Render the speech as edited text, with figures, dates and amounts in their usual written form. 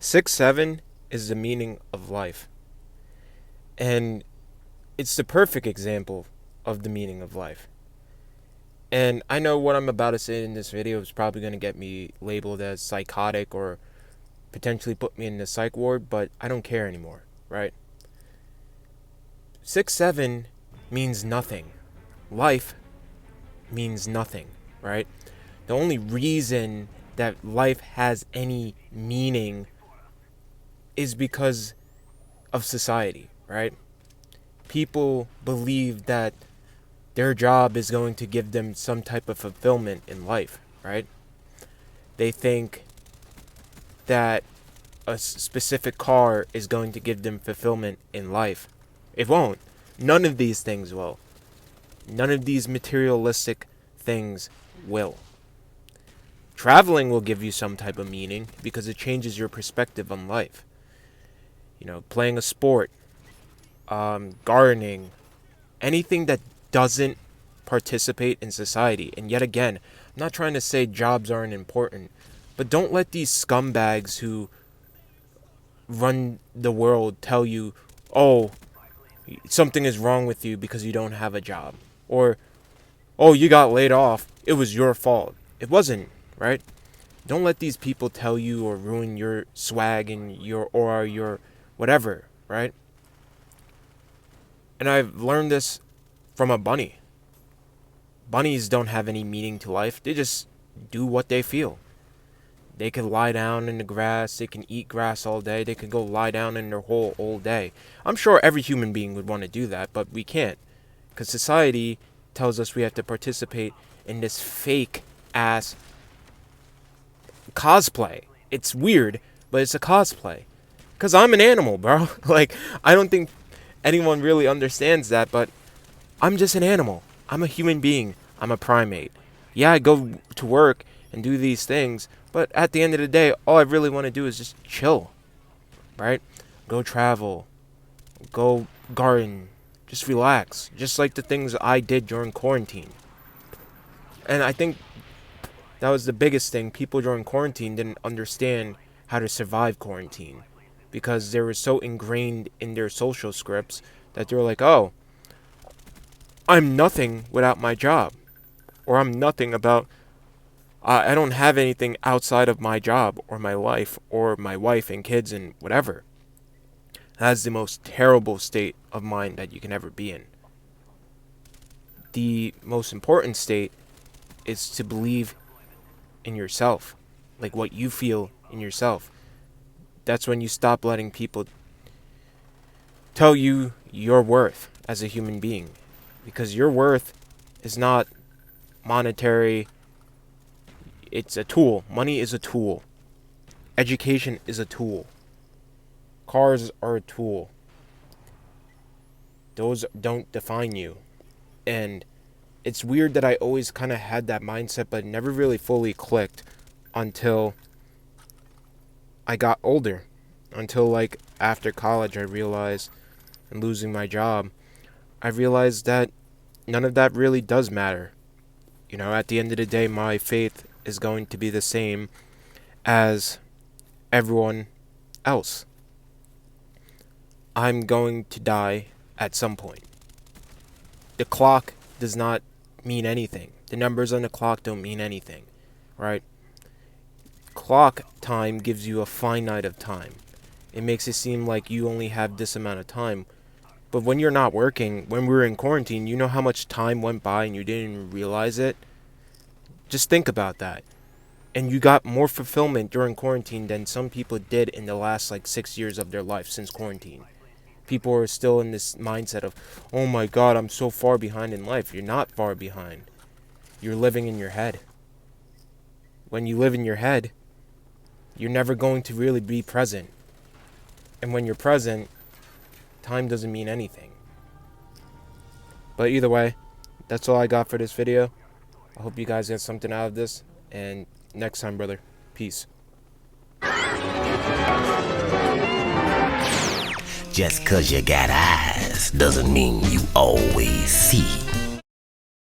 6'7" is the meaning of life. And it's the perfect example of the meaning of life. And I know what I'm about to say in this video is probably going to get me labeled as psychotic or potentially put me in the psych ward, but I don't care anymore, right? 6'7" means nothing. Life means nothing, right? The only reason that life has any meaning is because of society, right? People believe that their job is going to give them some type of fulfillment in life, right? They think that a specific car is going to give them fulfillment in life. It won't. None of these things will. None of these materialistic things will. Traveling will give you some type of meaning because it changes your perspective on life. You know, playing a sport, gardening, anything that doesn't participate in society. And yet again, I'm not trying to say jobs aren't important, but don't let these scumbags who run the world tell you, oh, something is wrong with you because you don't have a job. Or, oh, you got laid off. It was your fault. It wasn't, right? Don't let these people tell you or ruin your swag and your aura, your whatever, right? And I've learned this from a bunny. Bunnies don't have any meaning to life. They just do what they feel. They can lie down in the grass. They can eat grass all day. They can go lie down in their hole all day. I'm sure every human being would want to do that, but we can't. Because society tells us we have to participate in this fake-ass cosplay. It's weird, but it's a cosplay. Because I'm an animal, bro. Like, I don't think anyone really understands that, but I'm just an animal. I'm a human being. I'm a primate. Yeah, I go to work and do these things, but at the end of the day, all I really want to do is just chill, right? Go travel, go garden, just relax, just like the things I did during quarantine. And I think that was the biggest thing. People during quarantine didn't understand how to survive quarantine because they were so ingrained in their social scripts that they were like, oh, I'm nothing without my job. Or I'm nothing about, I don't have anything outside of my job or my life or my wife and kids and whatever. That's the most terrible state of mind that you can ever be in. The most important state is to believe in yourself, like what you feel in yourself. That's when you stop letting people tell you your worth as a human being. Because your worth is not monetary. It's a tool. Money is a tool. Education is a tool. Cars are a tool. Those don't define you. And it's weird that I always kind of had that mindset, but it never really fully clicked until I got older. Until like after college I realized, and losing my job, I realized that none of that really does matter. You know, at the end of the day, my faith is going to be the same as everyone else. I'm going to die at some point. The clock does not mean anything. The numbers on the clock don't mean anything, right? Clock time gives you a finite of time. It makes it seem like you only have this amount of time. But when you're not working, when we were in quarantine, you know how much time went by and you didn't even realize it? Just think about that. And you got more fulfillment during quarantine than some people did in the last 6 years of their life since quarantine. People are still in this mindset of, oh my god, I'm so far behind in life. You're not far behind. You're living in your head. When you live in your head, you're never going to really be present. And when you're present, time doesn't mean anything. But either way, that's all I got for this video. I hope you guys get something out of this. And next time, brother. Peace. Just 'cause you got eyes doesn't mean you always see.